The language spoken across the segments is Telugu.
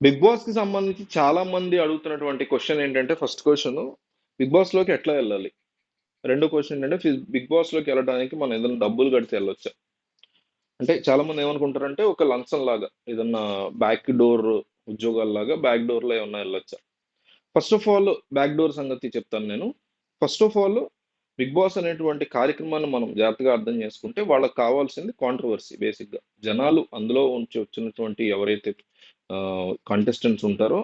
బిగ్ బాస్ కి సంబంధించి చాలా మంది అడుగుతున్నటువంటి క్వశ్చన్ ఏంటంటే ఫస్ట్ క్వశ్చన్ బిగ్ బాస్ లోకి ఎట్లా వెళ్ళాలి. రెండో క్వశ్చన్ ఏంటంటే బిగ్ బాస్ లోకి వెళ్ళడానికి మనం ఏదైనా డబ్బులు కడితే వెళ్ళొచ్చా. అంటే చాలా మంది ఏమనుకుంటారంటే ఒక లంచం లాగా ఏదన్నా బ్యాక్ డోర్ ఉద్యోగాల్లాగా బ్యాక్ డోర్ లో ఏమన్నా వెళ్ళొచ్చా. First of all back door సంగతి చెప్తాను నేను. First of all Bigg Boss అనేటువంటి కార్యక్రమాన్ని మనం జాగ్రత్తగా అర్థం చేసుకుంటే వాళ్ళకి కావాల్సింది కాంట్రవర్సీ. బేసిక్ గా జనాలు అందులో ఉంచి వచ్చినటువంటి ఎవరైతే కంటెస్టెంట్స్ ఉంటారో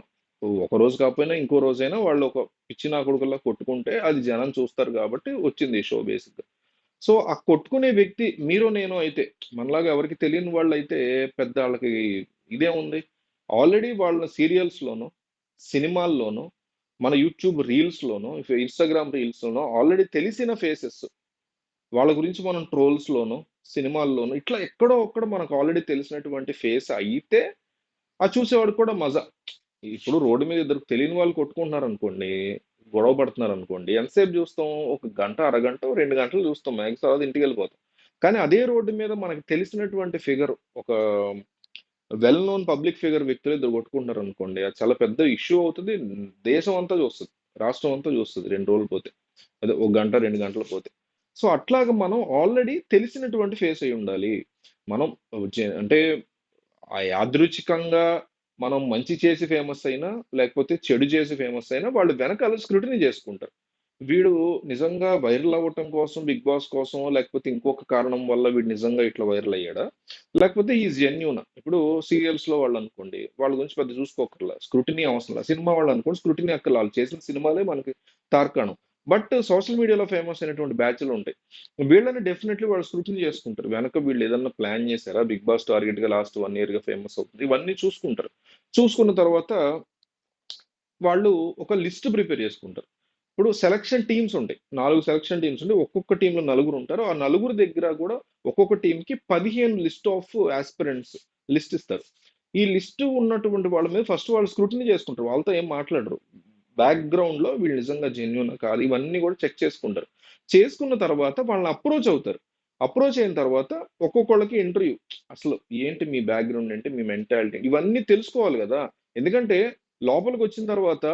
ఒక రోజు కాకపోయినా ఇంకో రోజైనా వాళ్ళు ఒక పిచ్చి నా కొడుకుల్లా కొట్టుకుంటే అది జనం చూస్తారు కాబట్టి వచ్చింది ఈ షో బేసిక్ గా. సో ఆ కొట్టుకునే వ్యక్తి మీరు నేను అయితే మనలాగా ఎవరికి తెలియని వాళ్ళు అయితే పెద్ద వాళ్ళకి ఇదే ఉంది. ఆల్రెడీ వాళ్ళ సీరియల్స్ లోను సినిమాల్లోనూ మన యూట్యూబ్ రీల్స్ లోను ఇన్స్టాగ్రామ్ రీల్స్ లోను ఆల్రెడీ తెలిసిన ఫేసెస్. వాళ్ళ గురించి మనం ట్రోల్స్ లోను సినిమాల్లోను ఇట్లా ఎక్కడో ఒక్కడ మనకు ఆల్రెడీ తెలిసినటువంటి ఫేస్ అయితే ఆ చూసేవాడు కూడా మజా. ఇప్పుడు రోడ్డు మీద ఇద్దరు తెలియని వాళ్ళు కొట్టుకుంటున్నారు అనుకోండి, గొడవ పడుతున్నారు అనుకోండి, ఎంతసేపు చూస్తాం? ఒక గంట అరగంట 2 గంటలు చూస్తాం మ్యాక్స్, తర్వాత ఇంటికి వెళ్ళిపోతాం. కానీ అదే రోడ్డు మీద మనకు తెలిసినటువంటి ఫిగర్, ఒక వెల్ నోన్ పబ్లిక్ ఫిగర్ వ్యక్తులు ఇద్దరు కొట్టుకుంటున్నారు అనుకోండి, అది చాలా పెద్ద ఇష్యూ అవుతుంది. దేశం అంతా చూస్తుంది, రాష్ట్రం అంతా చూస్తుంది 2 రోజులు పోతే, అదే ఒక గంట 2 గంటలు పోతే. సో అట్లాగా మనం ఆల్రెడీ తెలిసినటువంటి ఫేస్ అయి ఉండాలి. మనం అంటే ఆ యాదృచ్ఛికంగా మనం మంచి చేసి ఫేమస్ అయినా, లేకపోతే చెడు చేసి ఫేమస్ అయినా వాళ్ళు వెనకాల స్క్రూటినీ చేసుకుంటారు. వీడు నిజంగా వైరల్ అవ్వటం కోసం, బిగ్ బాస్ కోసం, లేకపోతే ఇంకొక కారణం వల్ల వీడు నిజంగా ఇట్లా వైరల్ అయ్యాడా? లేకపోతే ఈ జెన్యూన్ ఇప్పుడు సీరియల్స్ లో వాళ్ళు అనుకోండి, వాళ్ళ గురించి పెద్ద చూసుకోకర్లా, స్క్రూటినీ అవసరం లేదు. సినిమా వాళ్ళు అనుకోండి, స్క్రూటినీ అక్కర్లా, వాళ్ళు చేసిన సినిమాలే మనకి తార్కాణం. బట్ సోషల్ మీడియాలో ఫేమస్ అయినటువంటి బ్యాచ్లు ఉంటాయి. వీళ్ళని డెఫినెట్లీ వాళ్ళు స్క్రూటినీ చేసుకుంటారు. వెనక వీళ్ళు ఏదన్నా ప్లాన్ చేశారా, బిగ్ బాస్ టార్గెట్ గా లాస్ట్ 1 year గా ఫేమస్ అవుతుంది, ఇవన్నీ చూసుకుంటారు. చూసుకున్న తర్వాత వాళ్ళు ఒక లిస్ట్ ప్రిపేర్ చేసుకుంటారు. ఇప్పుడు సెలక్షన్ టీమ్స్ ఉంటాయి, 4 సెలక్షన్ టీమ్స్ ఉంటాయి. ఒక్కొక్క టీంలో నలుగురు ఉంటారు. ఆ నలుగురు దగ్గర కూడా ఒక్కొక్క టీంకి 15 లిస్ట్ ఆఫ్ ఆస్పిరెంట్స్ లిస్ట్ ఇస్తారు. ఈ లిస్ట్ ఉన్నటువంటి వాళ్ళ మీద ఫస్ట్ వాళ్ళు స్క్రూటినీ చేసుకుంటారు, వాళ్ళతో ఏం మాట్లాడరు. బ్యాక్గ్రౌండ్ లో వీళ్ళు నిజంగా జెన్యున్ కాదు ఇవన్నీ కూడా చెక్ చేసుకుంటారు. చేసుకున్న తర్వాత వాళ్ళని అప్రోచ్ అవుతారు. అప్రోచ్ అయిన తర్వాత ఒక్కొక్కళ్ళకి ఇంటర్వ్యూ, అసలు ఏంటి మీ బ్యాక్గ్రౌండ్, ఏంటి మీ మెంటాలిటీ, ఇవన్నీ తెలుసుకోవాలి కదా. ఎందుకంటే లోపలికి వచ్చిన తర్వాత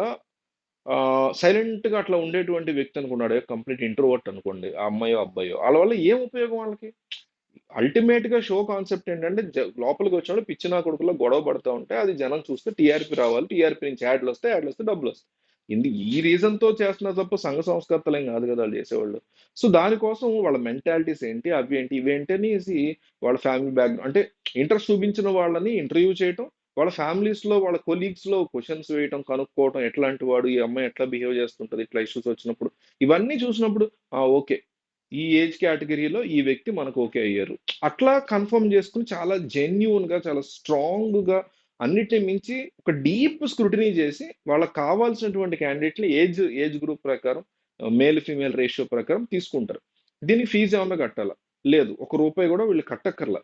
సైలెంట్ గా అట్లా ఉండేటువంటి వ్యక్తి అనుకున్నాడు, కంప్లీట్ ఇంట్రోవర్ట్ అనుకోండి, ఆ అమ్మాయో అబ్బాయో, వాళ్ళ వల్ల ఏం ఉపయోగం వాళ్ళకి? అల్టిమేట్ గా షో కాన్సెప్ట్ ఏంటంటే లోపలికి వచ్చినప్పుడు పిచ్చి నా కొడుకులో గొడవ పడుతూ ఉంటే అది జనం చూస్తే టీఆర్పీ రావాలి, టీఆర్పీ నుంచి యాడ్లు వస్తే డబ్బులు వస్తాయి. ఈ రీజన్ తో చేస్తున్నారు తప్ప సంఘ సంస్కర్తలేం కాదు కదా వాళ్ళు చేసేవాళ్ళు. సో దానికోసం వాళ్ళ మెంటాలిటీస్ ఏంటి, అవి ఏంటి, ఇవేంటి అనేసి వాళ్ళ ఫ్యామిలీ బ్యాక్గ్రౌండ్ అంటే ఇంట్రెస్ట్ చూపించిన వాళ్ళని ఇంటర్వ్యూ చేయటం, వాళ్ళ ఫ్యామిలీస్ లో వాళ్ళ కొలీగ్స్ లో క్వశ్చన్స్ వేయటం, కనుక్కోవటం ఎట్లాంటి వాడు, ఈ అమ్మాయి ఎట్లా బిహేవ్ చేస్తుంటది ఇట్లా ఇష్యూస్ వచ్చినప్పుడు. ఇవన్నీ చూసినప్పుడు ఓకే, ఈ ఏజ్ కేటగిరీలో ఈ వ్యక్తి మనకు ఓకే అయ్యారు, అట్లా కన్ఫర్మ్ చేసుకుని చాలా జెన్యూన్ గా చాలా స్ట్రాంగ్ గా అన్నిటిని మించి ఒక డీప్ స్క్రూటినీ చేసి వాళ్ళకి కావాల్సినటువంటి క్యాండిడేట్ని ఏజ్ గ్రూప్ ప్రకారం, మేల్ ఫీమేల్ రేషియో ప్రకారం తీసుకుంటారు. దీనికి ఫీజు ఏమన్నా కట్టాలా? లేదు, ఒక రూపాయి కూడా వీళ్ళు కట్టక్కర్లా,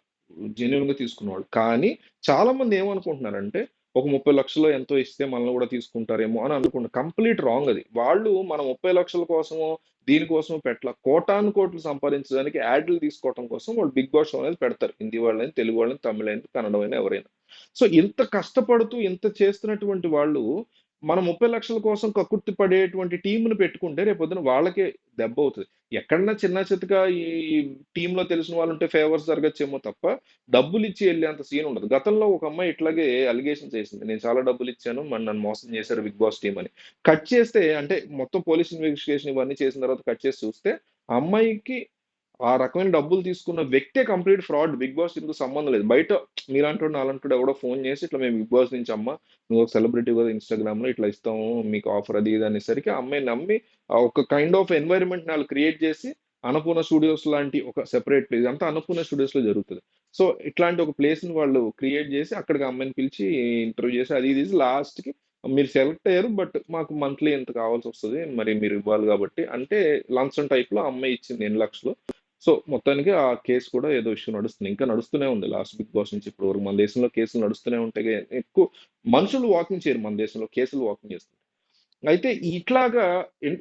జెన్యున్ గా తీసుకున్నవాళ్ళు. కానీ చాలా మంది ఏమనుకుంటున్నారంటే ఒక 30 లక్షలు ఎంతో ఇస్తే మనల్ని కూడా తీసుకుంటారేమో అని అనుకుంటారు. కంప్లీట్ రాంగ్ అది. వాళ్ళు మన 30 లక్షల కోసమో దీనికోసం పెట్టల, కోటాను కోట్లు సంపాదించడానికి యాడ్లు తీసుకోవడం కోసం వాళ్ళు బిగ్ బాస్ షో అనేది పెడతారు. హిందీ వాళ్ళని, తెలుగు వాళ్ళని, తమిళ అయినా, కన్నడ అయినా, ఎవరైనా. సో ఇంత కష్టపడుతూ ఇంత చేస్తున్నటువంటి వాళ్ళు మన 30 లక్షల కోసం కక్కుర్తి పడేటువంటి టీంను పెట్టుకుంటే రేపొద్దున వాళ్ళకే దెబ్బ అవుతుంది. ఎక్కడన్నా చిన్న చితక ఈ టీంలో తెలిసిన వాళ్ళు ఉంటే ఫేవర్స్ జరగచ్చేమో తప్ప డబ్బులు ఇచ్చి వెళ్ళేంత సీన్ ఉండదు. గతంలో ఒక అమ్మాయి ఇట్లాగే అలిగేషన్ చేసింది, నేను చాలా డబ్బులు ఇచ్చాను, మరి నన్ను మోసం చేశారు బిగ్ బాస్ టీం అని. కట్ చేస్తే అంటే మొత్తం పోలీస్ ఇన్వెస్టిగేషన్ ఇవన్నీ చేసిన తర్వాత కట్ చేసి చూస్తే ఆ అమ్మాయికి ఆ రకమైన డబ్బులు తీసుకున్న వ్యక్తే కంప్లీట్ ఫ్రాడ్, బిగ్ బాస్ ఇందుకు సంబంధం లేదు. బయట మీలాంటి నాలంటాడు ఎవడో ఫోన్ చేసి ఇట్లా మేము బిగ్ బాస్ నుంచి అమ్మ, నువ్వు ఒక సెలబ్రిటీ కదా, ఇన్స్టాగ్రామ్ లో ఇట్లా ఇస్తాము మీకు ఆఫర్ అది ఇది అనేసరికి ఆ అమ్మాయి నమ్మి ఒక కైండ్ ఆఫ్ ఎన్వైరన్మెంట్ వాళ్ళు క్రియేట్ చేసి అన్నపూర్ణ స్టూడియోస్ లాంటి ఒక సెపరేట్ ప్లేస్, అంతా అన్నపూర్ణ స్టూడియోస్ లో జరుగుతుంది. సో ఇట్లాంటి ఒక ప్లేస్ ని వాళ్ళు క్రియేట్ చేసి అక్కడికి అమ్మాయిని పిలిచి ఇంటర్వ్యూ చేసి అది ఇది లాస్ట్ కి మీరు సెలెక్ట్ అయ్యారు బట్ మాకు మంత్లీ ఎంత కావాల్సి వస్తుంది మరి మీరు ఇవ్వాలి కాబట్టి అంటే లంచం టైప్ లో అమ్మాయి ఇచ్చింది 8 లక్షలు. సో మొత్తానికి ఆ కేసు కూడా ఏదో ఇష్యూ నడుస్తుంది, ఇంకా నడుస్తూనే ఉంది లాస్ట్ బిగ్ బాస్ నుంచి ఇప్పటి వరకు. మన దేశంలో కేసులు నడుస్తూనే ఉంటాయి, ఎక్కువ మనుషులు వాకింగ్ చేయరు మన దేశంలో, కేసులు వాకింగ్ చేస్తారు. అయితే ఇట్లాగా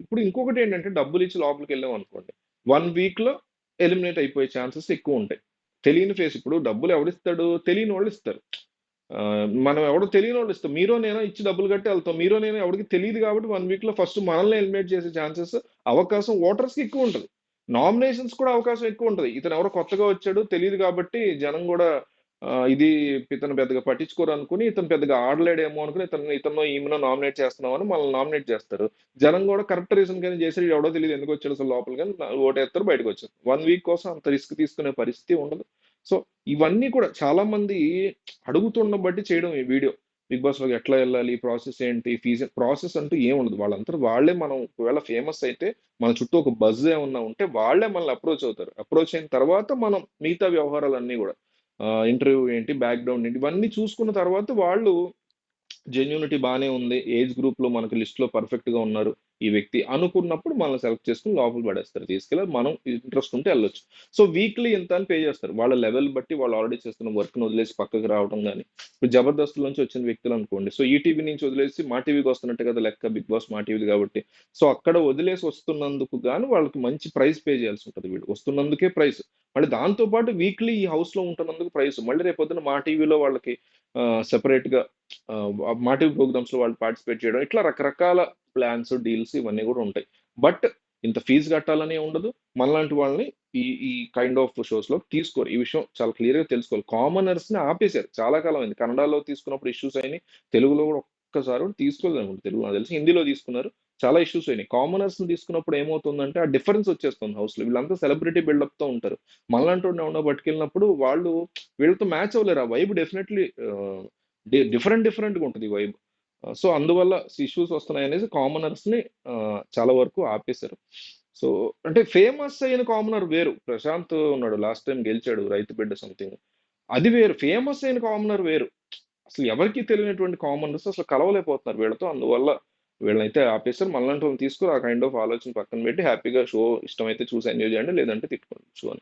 ఇప్పుడు ఇంకొకటి ఏంటంటే డబ్బులు ఇచ్చి లోపలికి వెళ్ళాం అనుకోండి, 1 వీక్ లో ఎలిమినేట్ అయిపోయే ఛాన్సెస్ ఎక్కువ ఉంటాయి. తెలియని ఫేస్, ఇప్పుడు డబ్బులు ఎవడిస్తాడు, తెలియని వాళ్ళు ఇస్తారు. మనం ఎవడో తెలియనోళ్ళు ఇస్తాం. మీరో నేనో ఇచ్చి డబ్బులు కట్టి వెళ్తాం. మీరో నేనో ఎవడికి తెలీదు కాబట్టి 1 వీక్‌లో ఫస్ట్ మనల్ని ఎలిమినేట్ చేసే ఛాన్సెస్, అవకాశం ఓటర్స్‌కి ఎక్కువుంటది. నామినేషన్స్ కూడా అవకాశం ఎక్కువుంటది. ఇతను ఎవరో కొత్తగా వచ్చాడు తెలీదు కాబట్టి జనం గూడా ఇది ఇతను పెద్దగా పట్టించుకోరనుకుని, ఇతను పెద్దగా ఆడలేడేమో అనుకుని ఇతన్నో ఈమెనో నామినేట్ చేస్తున్నామని మనల్ని నామినేట్ చేస్తారు. జనం గూడా కరెక్ట్ రీజన్ గానే చేసాడు. ఎవడో తెలీదు ఎందుకొచ్చాడు అసలు లోపలికి అని ఓటేస్తారు బయటకొచ్చేస్తారు. 1 వీక్ కోసం అంత రిస్క్ తీసుకునే పరిస్థితి ఉండదు. సో, ఇవన్నీ కూడా చాలా మంది అడుగుతున్న బట్టి చేయడం ఈ వీడియో. బిగ్ బాస్‌లోకి ఎట్లా ఎళ్ళాలి? ప్రాసెస్ ఏంటి? ప్రాసెస్ అంటూ ఏముండదు. వాళ్ళంతట వాళ్ళే మనం ఒకవేళ ఫేమస్ అయితే, మన చుట్టూ ఒక బజ్ ఏమన్నా ఉంటే వాళ్ళే మనల్ని అప్రోచ్ అవుతారు. అప్రోచ్ అయిన తర్వాత మనం మిగతా వ్యవహారాలన్నీ గూడా ఇంటర్వ్యూ ఏంటి? బ్యాక్‌గ్రౌండ్ ఏంటి? ఇవన్నీ చూసుకున్న తర్వాత వాళ్ళు జెన్యూనిటీ బానే ఉంది. ఏజ్ గ్రూప్‌లో మనకు లిస్ట్‌లో పర్ఫెక్ట్‌గా ఉన్నారు ఈ వ్యక్తి అనుకున్నప్పుడు మనల్ని సెలెక్ట్ చేసుకొని లోపల పడేస్తారు. తీసుకెళ్ళి మనం ఇంట్రెస్ట్ ఉంటే ఎళ్ళొచ్చు. సో, వీక్లీ ఇంత అని పే చేస్తారు. వాళ్ళ లెవెల్ బట్టి వాళ్ళు ఆల్రెడీ చేస్తున్న వర్క్‌ని వదిలేసి పక్కకి రావడం గాని, ఇప్పుడు 'జబర్దస్త్' నుంచి వచ్చిన వ్యక్తులనుకోండి. సో, ఈటీవీ నుంచి వదిలేసి మా టీవీకి వస్తున్నట్టే కదా లెక్క. 'బిగ్ బాస్' మా టీవీది కాబట్టి. సో, అక్కడ వదిలేసి వస్తున్నందుకు గాను వాళ్ళకి మంచి ప్రైజ్ పే చేయాల్సి ఉంటది వీళ్ళు. వస్తున్నందుకే ప్రైస్. మళ్ళీ దాంతో పాటు వీక్లీ ఈ హౌస్‌లో ఉంటున్నందుకు ప్రైస్. మళ్ళీ రేపొద్దున మా టీవీలో వాళ్ళకి సెపరేట్‌గా మా టీవీ ప్రోగ్రామ్స్‌లో వాళ్ళు పార్టిసిపేట్ చేయడం. ఇట్లా రకరకాల ప్లాన్స్, డీల్స్ ఇవన్నీ గూడా ఉంటాయి. బట్ ఇంత ఫీస్ కట్టాలని ఉండదు. మనలాంటి వాళ్ళని ఈ ఈ కైండ్ ఆఫ్ షోస్‌లోకి తీసుకోరు. ఈ విషయం చాలా క్లియర్‌గా తెలుసుకోవాలి. కామనర్స్‌ని ఆపేశారు. చాలా కాలం అయింది. కన్నడలో తీసుకున్నప్పుడు ఇష్యూస్ అయినాయి. తెలుగులో గూడా ఒక్కసారి కూడా తీసుకోలేదనుకుంట. తెలుగు నాకు తెలిసి హిందీలో తీసుకున్నారు. చాలా ఇష్యూస్ అయినాయి. కామనర్స్‌ని తీసుకున్నప్పుడు ఏమవుతుందంటే ఆ డిఫరెన్స్ వచ్చేస్తుంది హౌస్‌లో. వీళ్ళంతా సెలబ్రిటీ బిల్డప్‌తో ఉంటారు. మనలాంటోడిని ఎవడినో పట్టుకెళ్ళినప్పుడు వాళ్ళు వీళ్ళతో మ్యాచ్ అవ్వలేరు. ఆ వైబ్ డెఫినైట్‌లీ డిఫరెంట్‌గా ఉంటది ఈ వైబ్. సో, అందువల్ల ఇష్యూస్ వస్తున్నాయనేసి కామనర్స్‌ని చాలా వరకు ఆపేశారు. సో, అంటే ఫేమస్ అయిన కామనర్ వేరు. ప్రశాంత్ ఉన్నాడు. లాస్ట్ టైమ్ గెలిచాడు. రైతు బిడ్డ సంథింగ్. అది వేరు. ఫేమస్ అయిన కామనర్ వేరు. అసలు ఎవరికీ తెలియనటువంటి కామనర్స్ అసలు కలవలేకపోతున్నారు వీళ్ళతో. అందువల్ల వీళ్ళనైతే ఆపేసారు. మనలాంటి వాళ్ళని తీసుకొని ఆ కైండ్ ఆఫ్ ఆలోచన పక్కన పెట్టి హ్యాపీగా షో ఇష్టమైతే చూసి ఎంజాయ్ చేయండి. లేదంటే తిట్టుకోండి షోని.